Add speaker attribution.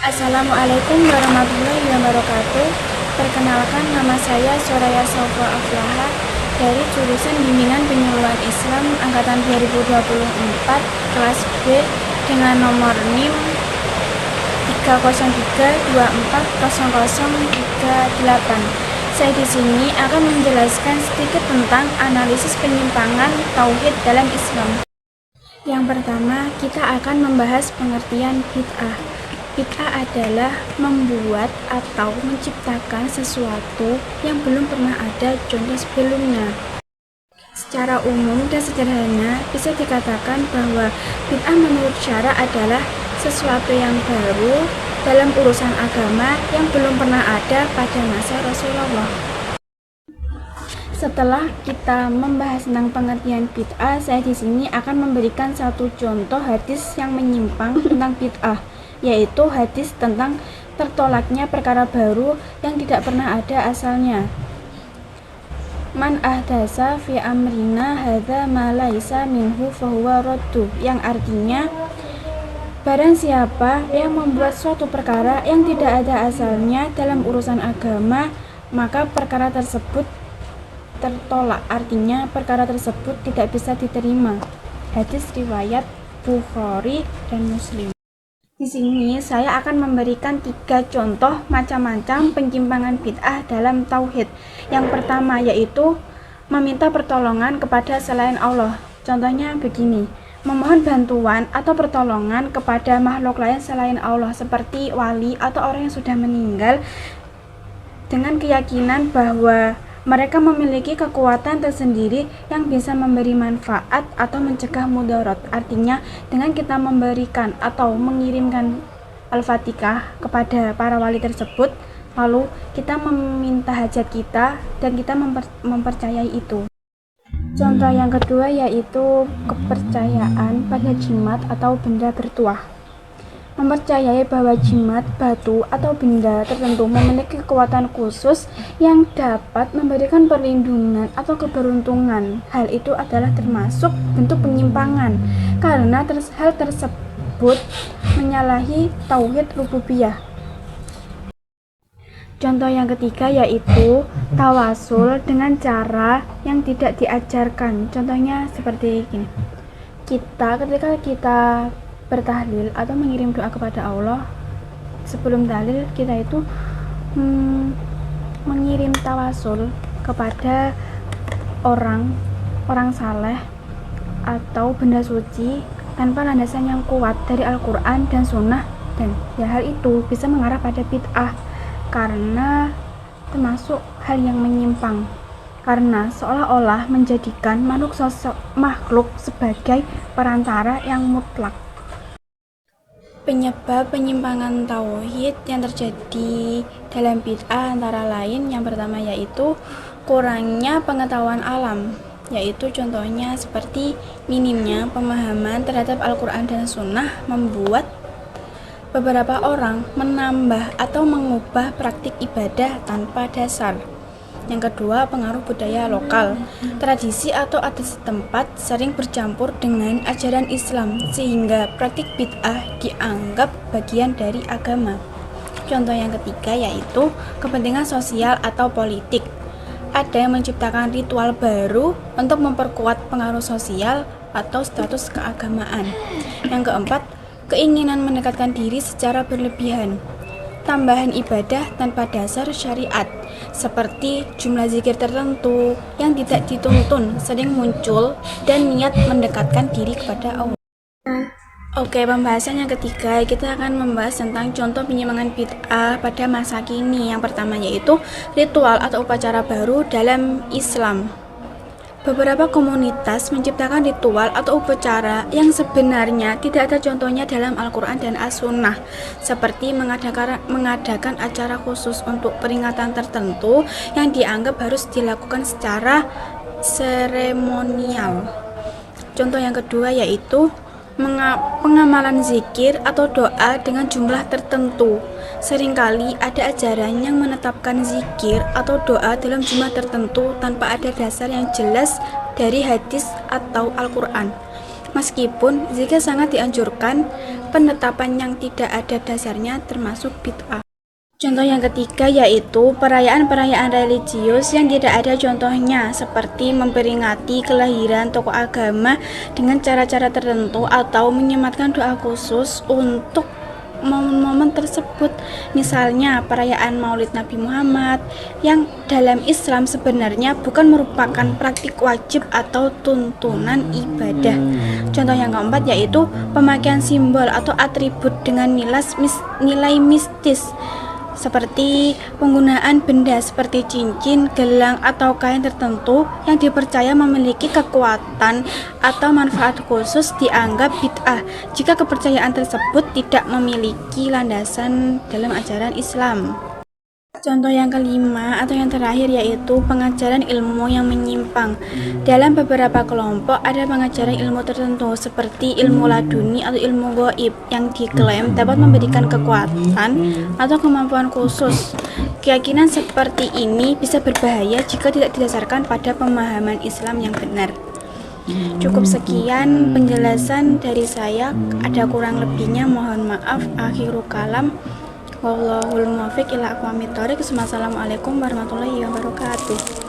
Speaker 1: Assalamualaikum warahmatullahi wabarakatuh. Perkenalkan, nama saya Soraya Saufwa Aflaha dari jurusan Bimbingan Penyuluhan Islam angkatan 2024 kelas B dengan nomor NIM 303240038. Saya di sini akan menjelaskan sedikit tentang analisis penyimpangan tauhid dalam Islam. Yang pertama, kita akan membahas pengertian bid'ah. Bid'ah adalah membuat atau menciptakan sesuatu yang belum pernah ada contoh sebelumnya. Secara umum dan sederhana, bisa dikatakan bahwa bid'ah menurut syara adalah sesuatu yang baru dalam urusan agama yang belum pernah ada pada masa Rasulullah. Setelah kita membahas tentang pengertian bid'ah, saya di sini akan memberikan satu contoh hadis yang menyimpang tentang bid'ah, yaitu hadis tentang tertolaknya perkara baru yang tidak pernah ada asalnya. Man ahdasa fi amrina hadza ma laisa minhu fahuwa raddu, yang artinya barang siapa yang membuat suatu perkara yang tidak ada asalnya dalam urusan agama, maka perkara tersebut tertolak, artinya perkara tersebut tidak bisa diterima. Hadis riwayat Bukhari dan Muslim. Di sini saya akan memberikan 3 contoh macam-macam penyimpangan bid'ah dalam tauhid. Yang pertama yaitu meminta pertolongan kepada selain Allah. Contohnya begini, memohon bantuan atau pertolongan kepada makhluk lain selain Allah seperti wali atau orang yang sudah meninggal dengan keyakinan bahwa mereka memiliki kekuatan tersendiri yang bisa memberi manfaat atau mencegah mudarat. Artinya, dengan kita memberikan atau mengirimkan Al-Fatihah kepada para wali tersebut, lalu kita meminta hajat kita dan kita mempercayai itu. Contoh yang kedua yaitu kepercayaan pada jimat atau benda bertuah. Mempercayai bahwa jimat, batu, atau benda tertentu memiliki kekuatan khusus yang dapat memberikan perlindungan atau keberuntungan. Hal itu adalah termasuk bentuk penyimpangan karena hal tersebut menyalahi tauhid rububiyah. Contoh yang ketiga yaitu tawasul dengan cara yang tidak diajarkan. Contohnya seperti ini. Ketika kita bertahlil atau mengirim doa kepada Allah, sebelum tahlil kita itu mengirim tawasul kepada orang saleh atau benda suci tanpa landasan yang kuat dari Al-Quran dan Sunnah, dan hal itu bisa mengarah pada bid'ah karena termasuk hal yang menyimpang, karena seolah-olah menjadikan makhluk sebagai perantara yang mutlak. Penyebab penyimpangan tauhid yang terjadi dalam bid'ah antara lain yang pertama yaitu kurangnya pengetahuan alam, yaitu contohnya seperti minimnya pemahaman terhadap Al-Quran dan Sunnah membuat beberapa orang menambah atau mengubah praktik ibadah tanpa dasar. Yang kedua, pengaruh budaya lokal. Tradisi atau adat setempat sering bercampur dengan ajaran Islam sehingga praktik bid'ah dianggap bagian dari agama. Contoh yang ketiga yaitu kepentingan sosial atau politik. Ada yang menciptakan ritual baru untuk memperkuat pengaruh sosial atau status keagamaan. Yang keempat, keinginan mendekatkan diri secara berlebihan. Tambahan ibadah tanpa dasar syariat seperti jumlah zikir tertentu yang tidak dituntun sering muncul dan niat mendekatkan diri kepada Allah. Oke, pembahasan yang ketiga kita akan membahas tentang contoh penyimpangan bid'ah pada masa kini. Yang pertama yaitu ritual atau upacara baru dalam Islam. Beberapa komunitas menciptakan ritual atau upacara yang sebenarnya tidak ada contohnya dalam Al-Quran dan As-Sunnah, seperti mengadakan acara khusus untuk peringatan tertentu yang dianggap harus dilakukan secara seremonial. Contoh yang kedua yaitu pengamalan zikir atau doa dengan jumlah tertentu. Seringkali ada ajaran yang menetapkan zikir atau doa dalam jumlah tertentu tanpa ada dasar yang jelas dari hadis atau Al-Quran. Meskipun jika sangat dianjurkan, penetapan yang tidak ada dasarnya termasuk bid'ah. Contoh yang ketiga yaitu perayaan-perayaan religius yang tidak ada contohnya, seperti memperingati kelahiran tokoh agama dengan cara-cara tertentu atau menyematkan doa khusus untuk momen-momen tersebut. Misalnya perayaan Maulid Nabi Muhammad yang dalam Islam sebenarnya bukan merupakan praktik wajib atau tuntunan ibadah. Contoh yang keempat yaitu pemakaian simbol atau atribut dengan nilai mistis, seperti penggunaan benda seperti cincin, gelang, atau kain tertentu yang dipercaya memiliki kekuatan atau manfaat khusus dianggap bid'ah jika kepercayaan tersebut tidak memiliki landasan dalam ajaran Islam. Contoh yang kelima atau yang terakhir yaitu pengajaran ilmu yang menyimpang. Dalam beberapa kelompok ada pengajaran ilmu tertentu seperti ilmu laduni atau ilmu gaib yang diklaim dapat memberikan kekuatan atau kemampuan khusus. Keyakinan seperti ini bisa berbahaya jika tidak didasarkan pada pemahaman Islam yang benar. Cukup sekian penjelasan dari saya, ada kurang lebihnya mohon maaf. Akhirul kalam. Wallahul muwaffiq ila aqwamit thoriq. Wassalamualaikum warahmatullahi wabarakatuh.